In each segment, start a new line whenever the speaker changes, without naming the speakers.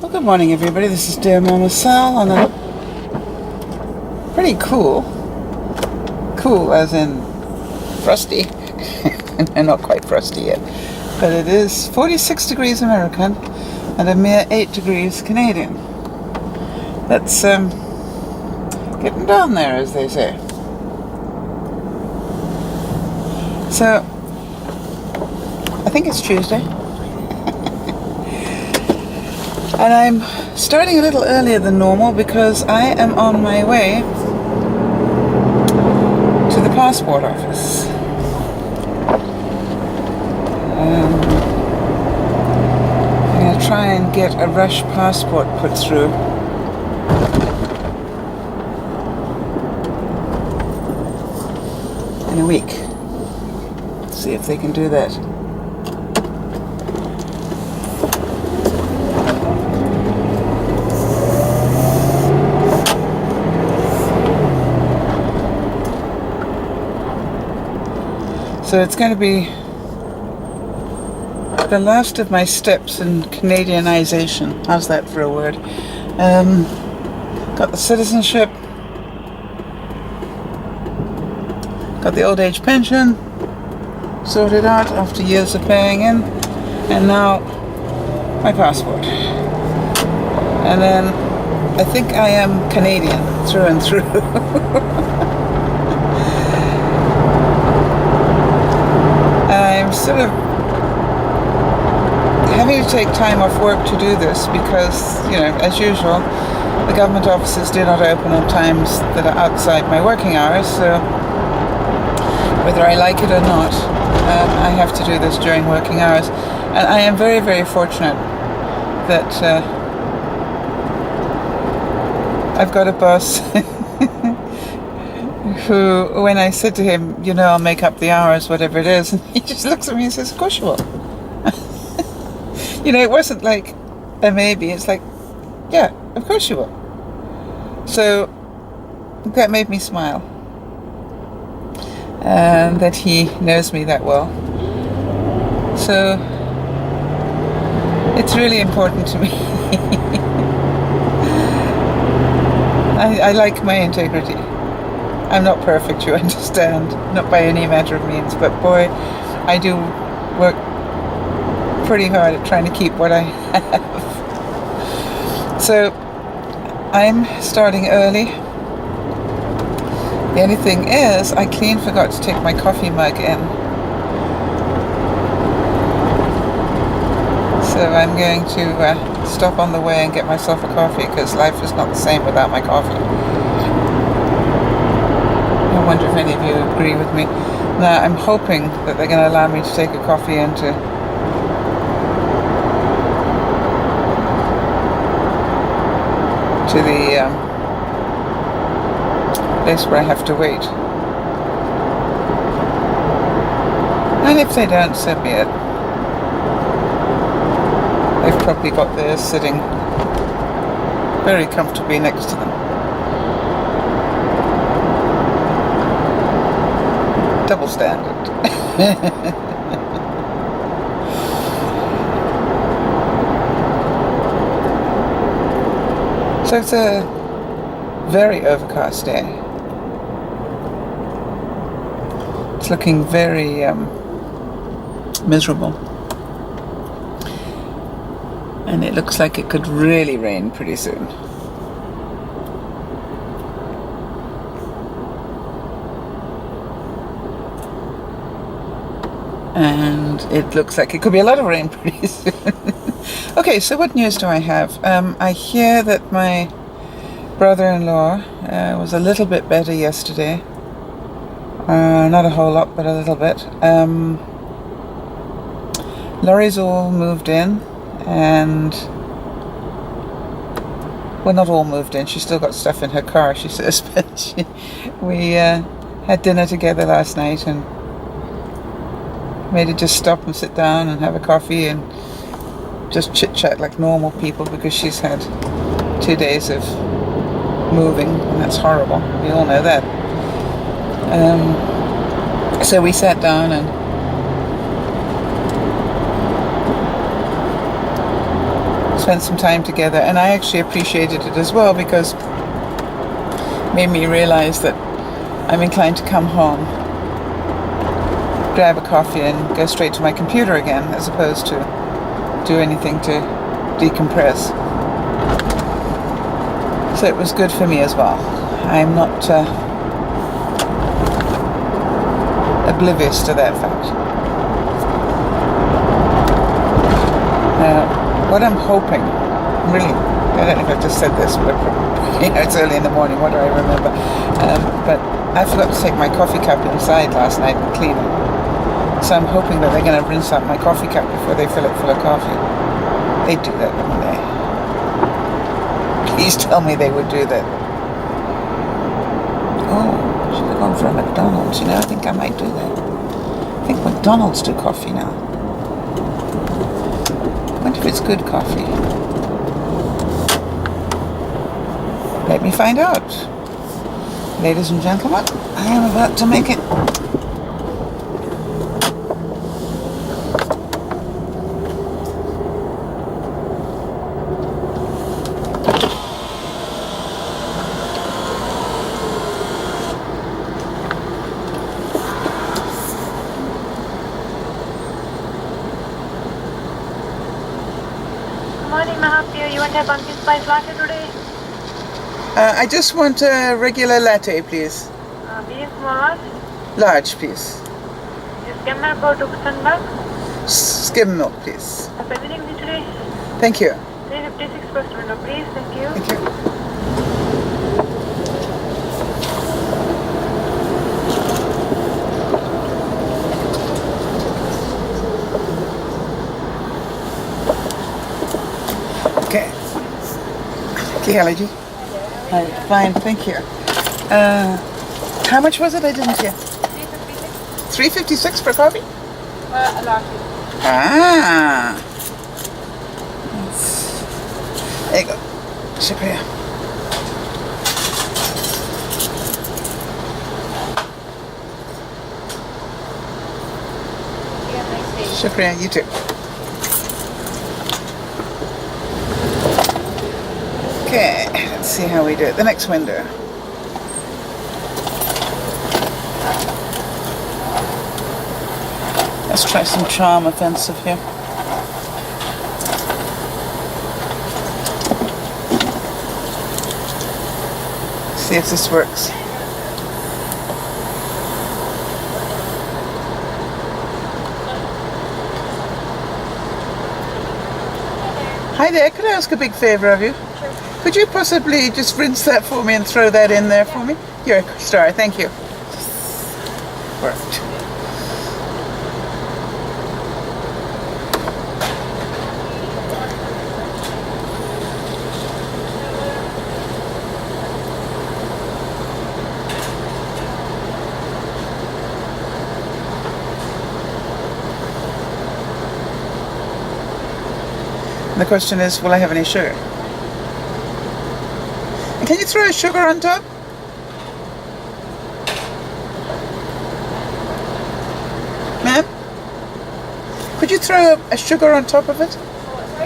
Well, good morning, everybody. This is DearMamaSal on a pretty cool as in frosty, and not quite frosty yet, but it is 46 degrees American and a mere 8 degrees Canadian. That's getting down there, as they say. So, I think it's Tuesday. And I'm starting a little earlier than normal because I am on my way to the passport office. I'm going to try and get a rush passport put through. In a week. See if they can do that. So it's going to be the last of my steps in Canadianization. How's that for a word? Got the citizenship, got the old age pension sorted out after years of paying in, and now my passport. And then I think I am Canadian through and through. I'm sort of having to take time off work to do this because, as usual, the government offices do not open on times that are outside my working hours, so whether I like it or not, I have to do this during working hours. And I am very, very fortunate that I've got a boss who, when I said to him, I'll make up the hours, whatever it is, and he just looks at me and says, of course you will. It wasn't like a maybe, it's like, yeah, of course you will. So that made me smile. And that he knows me that well. So it's really important to me. I like my integrity. I'm not perfect, you understand, not by any matter of means, but boy, I do work pretty hard at trying to keep what I have. So I'm starting early. The only thing is, I clean forgot to take my coffee mug in. So I'm going to stop on the way and get myself a coffee because life is not the same without my coffee. I wonder if any of you agree with me. Now, I'm hoping that they're going to allow me to take a coffee into the place where I have to wait. And if they don't, so be it. They've probably got theirs sitting very comfortably next to them. Double standard. So it's a very overcast day. It's looking very miserable. And it looks like it could really rain pretty soon. And it looks like it could be a lot of rain pretty soon. Okay, so what news do I have? I hear that my brother-in-law was a little bit better yesterday. Not a whole lot, but a little bit. Laurie's all moved in, and well, not all moved in. She's still got stuff in her car, she says, but we had dinner together last night and made her just stop and sit down and have a coffee and just chit-chat like normal people because she's had 2 days of moving, and that's horrible. We all know that. So we sat down and spent some time together, and I actually appreciated it as well because it made me realize that I'm inclined to come home, grab a coffee and go straight to my computer again, as opposed to do anything to decompress. So it was good for me as well. I'm not oblivious to that fact. What I'm hoping, really, I don't know if I've just said this, but it's early in the morning, what do I remember? But I forgot to take my coffee cup inside last night and clean it. So I'm hoping that they're going to rinse out my coffee cup before they fill it full of coffee. They do that, wouldn't they? Please tell me they would do that. Oh, should have gone for a McDonald's, I think I might do that. I think McDonald's do coffee now. I wonder if it's good coffee. Let me find out. Ladies and gentlemen, I am about to make it.
Morning, may I help you? You want to have pumpkin spice latte today?
I just want a regular latte, please.
Medium, small,
Large, please.
Just skim milk or 2% milk?
Skim milk, please.
Have everything with you today?
Thank you.
356 first window, please. Thank you.
Thank you. Okay. Okay, allergy. Hi, fine, thank you. How much was it? I didn't hear. 356 for coffee?
A latte.
Ah. There you go. Shukriya. Shukriya, you too. Okay, let's see how we do it. The next window. Let's try some charm offensive here. See if this works. Hi there, could I ask a big favor of you?
Sure.
Could you possibly just rinse that for me and throw that in there for me? You're a star, thank you. Worked. And the question is, will I have any sugar? And can you throw a sugar on top? Ma'am? Could you throw a sugar on top of it?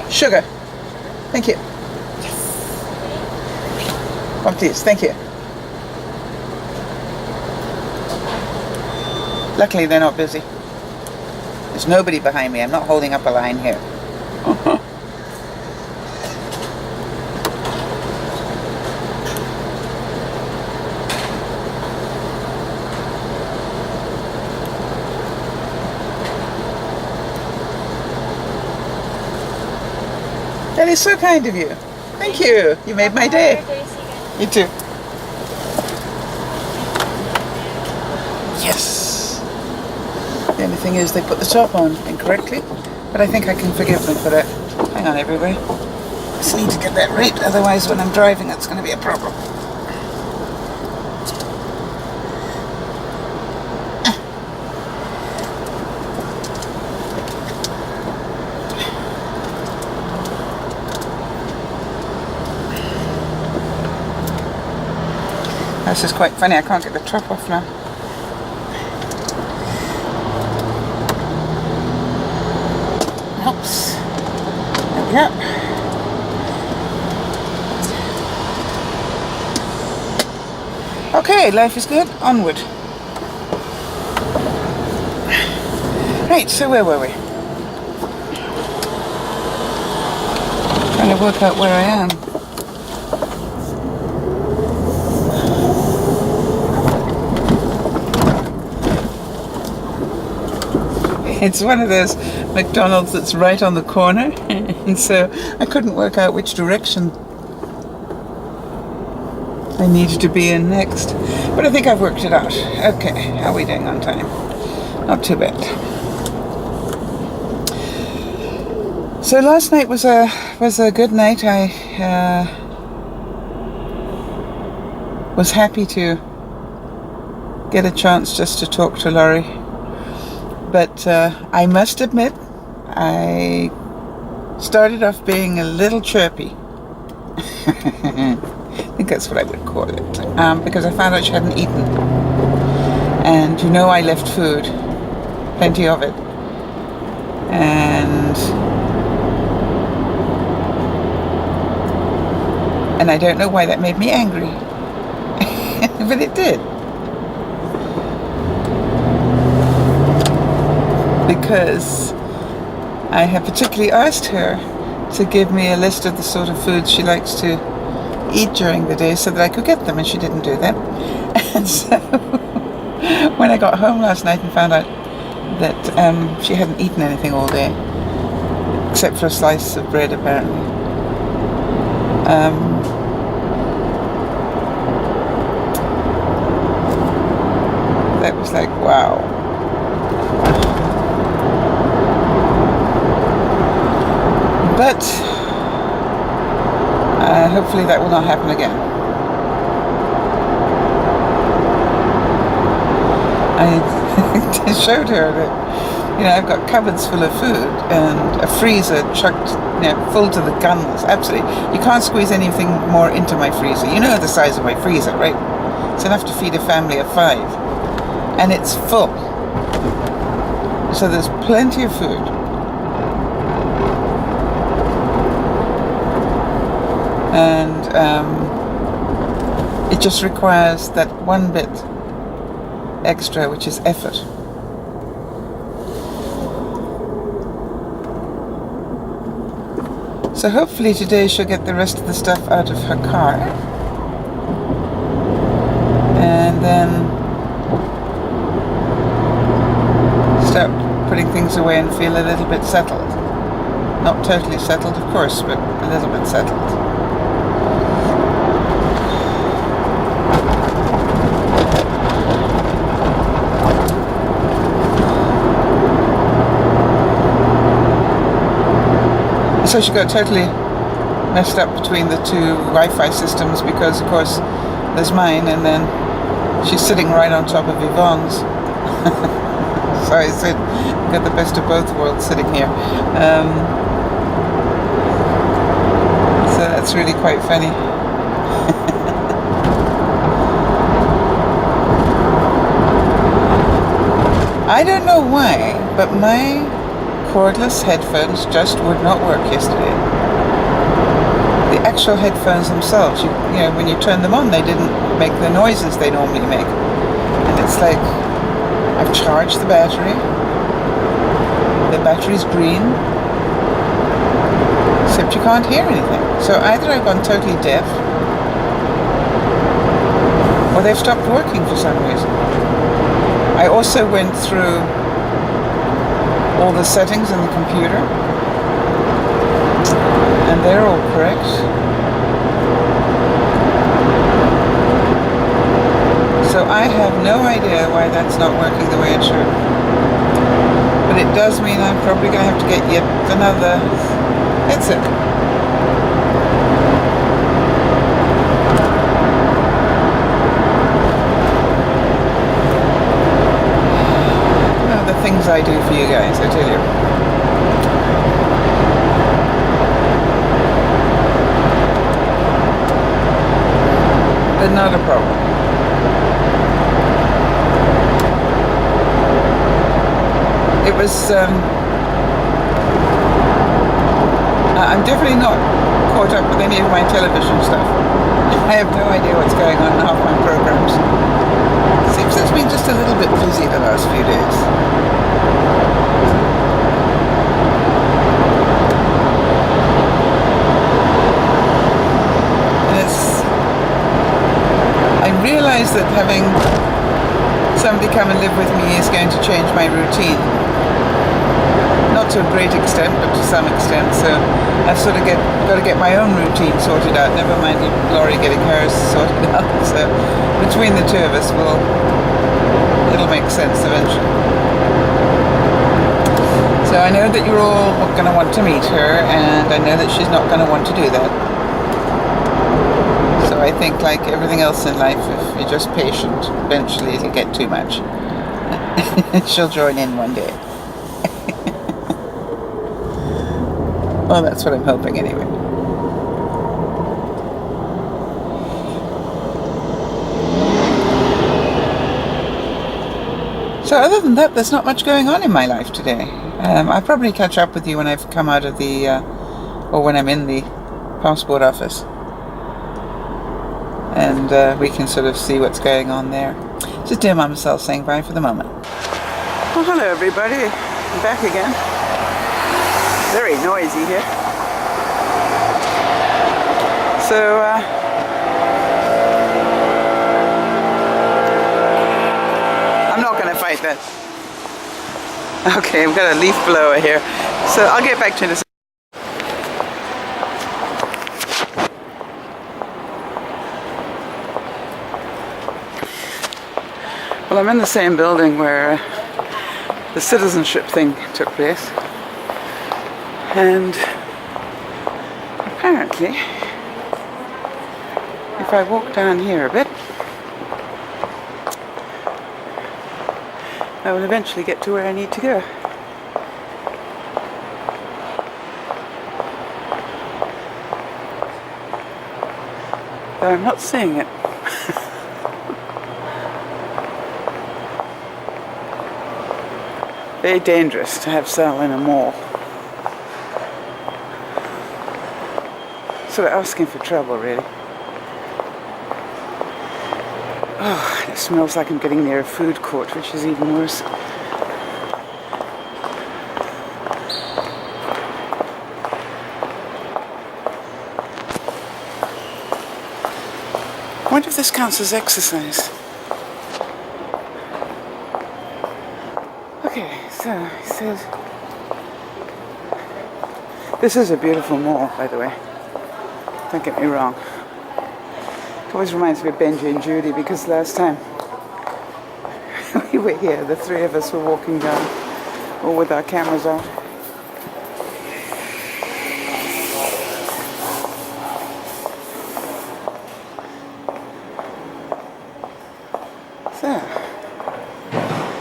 Sugar. Thank you. Oh, please, thank you. Luckily, they're not busy. There's nobody behind me. I'm not holding up a line here. That is so kind of you. Thank you. You made my day. You too. Yes. The only thing is they put the top on incorrectly, but I think I can forgive them for that. Hang on, everybody. Just need to get that right, otherwise when I'm driving that's going to be a problem. This is quite funny, I can't get the top off now. Oops. There we go. Okay, life is good. Onward. Right, so where were we? Trying to work out where I am. It's one of those McDonald's that's right on the corner, and so I couldn't work out which direction I needed to be in next. But I think I've worked it out. Okay, how are we doing on time? Not too bad. So last night was a good night. I was happy to get a chance just to talk to Laurie. But I must admit, I started off being a little chirpy. I think that's what I would call it. Because I found out she hadn't eaten. And you know I left food. Plenty of it. And I don't know why that made me angry. But it did. Because I had particularly asked her to give me a list of the sort of foods she likes to eat during the day so that I could get them, and she didn't do that. And so when I got home last night and found out that she hadn't eaten anything all day, except for a slice of bread apparently, that was like, wow. But hopefully that will not happen again. I showed her that, I've got cupboards full of food and a freezer chucked, full to the gunnels. Absolutely. You can't squeeze anything more into my freezer. You know the size of my freezer, right? It's enough to feed a family of 5. And it's full. So there's plenty of food. And it just requires that one bit extra, which is effort. So hopefully today she'll get the rest of the stuff out of her car. And then start putting things away and feel a little bit settled. Not totally settled, of course, but a little bit settled. So she got totally messed up between the two Wi-Fi systems because, of course, there's mine and then she's sitting right on top of Yvonne's. So I said, got the best of both worlds sitting here. So that's really quite funny. I don't know why, but my cordless headphones just would not work yesterday. The actual headphones themselves, when you turn them on, they didn't make the noises they normally make. And it's like, I've charged the battery. The battery's green. Except you can't hear anything. So either I've gone totally deaf, or they've stopped working for some reason. I also went through all the settings in the computer, and they're all correct. So I have no idea why that's not working the way it should. But it does mean I'm probably going to have to get yet another headset. The things I do for you guys, I tell you. But not a problem. It was, I'm definitely not caught up with any of my television stuff. I have no idea what's going on in half my programs. Seems it's been just a little bit busy the last few days. I realise that having somebody come and live with me is going to change my routine. Not to a great extent, but to some extent. So I've sort of got to get my own routine sorted out. Never mind Laurie getting hers sorted out. So between the two of us, it'll make sense eventually. So I know that you're all going to want to meet her, and I know that she's not going to want to do that. So I think, like everything else in life, if you're just patient, eventually it'll get too much. She'll join in one day. Well, that's what I'm hoping anyway. So other than that, there's not much going on in my life today. I'll probably catch up with you when I've come out of the, or when I'm in the passport office. And we can sort of see what's going on there. Just DearMamaSal saying bye for the moment. Well, hello everybody. I'm back again. Very noisy here. So, I'm not going to fight that. Okay, we've got a leaf blower here. So I'll get back to you in a second. Well, I'm in the same building where the citizenship thing took place, and apparently if I walk down here a bit, I will eventually get to where I need to go. Though I'm not seeing it. Very dangerous to have Sal in a mall. Sort of asking for trouble, really. Oh, it smells like I'm getting near a food court, which is even worse. I wonder if this counts as exercise. Okay, so he says, this is a beautiful mall, by the way. Don't get me wrong. It always reminds me of Benji and Judy, because last time we were here, the three of us were walking down, all with our cameras out. So,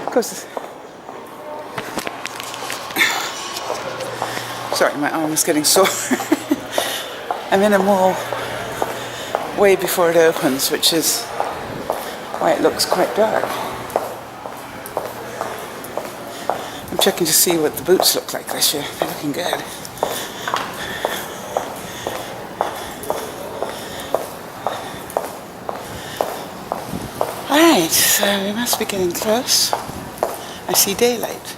of course, sorry, my arm is getting sore. I'm in a mall way before it opens, which is why it looks quite dark. I'm checking to see what the boots look like this year. They're looking good. Alright, so we must be getting close. I see daylight.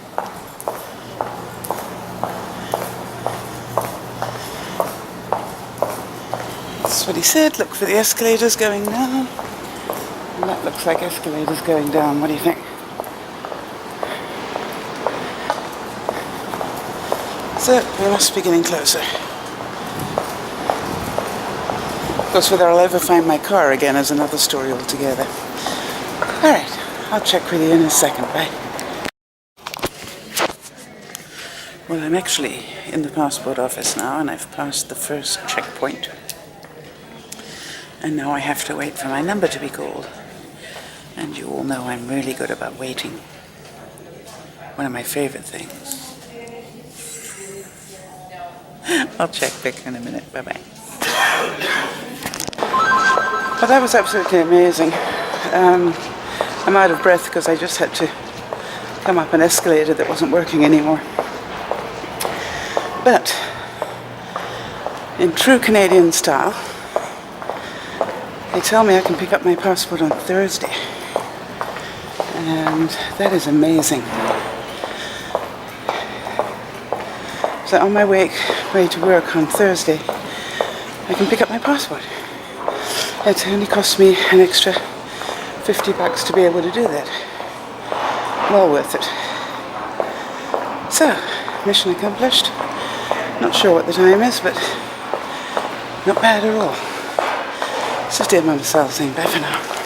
That's what he said. Look for the escalators going down. And that looks like escalators going down. What do you think? So we must be getting closer. Of course, whether I'll ever find my car again is another story altogether. Alright, I'll check with you in a second. Bye. Well, I'm actually in the passport office now, and I've passed the first checkpoint. And now I have to wait for my number to be called. And you all know I'm really good about waiting. One of my favorite things. I'll check back in a minute. Bye-bye. Well, that was absolutely amazing. I'm out of breath because I just had to come up an escalator that wasn't working anymore. But in true Canadian style, They tell me I can pick up my passport on Thursday. And that is amazing. So on my way to work on Thursday, I can pick up my passport. It only cost me an extra $50 to be able to do that. Well worth it. So, mission accomplished. Not sure what the time is, but not bad at all. This is DearMamaSal saying bye for now.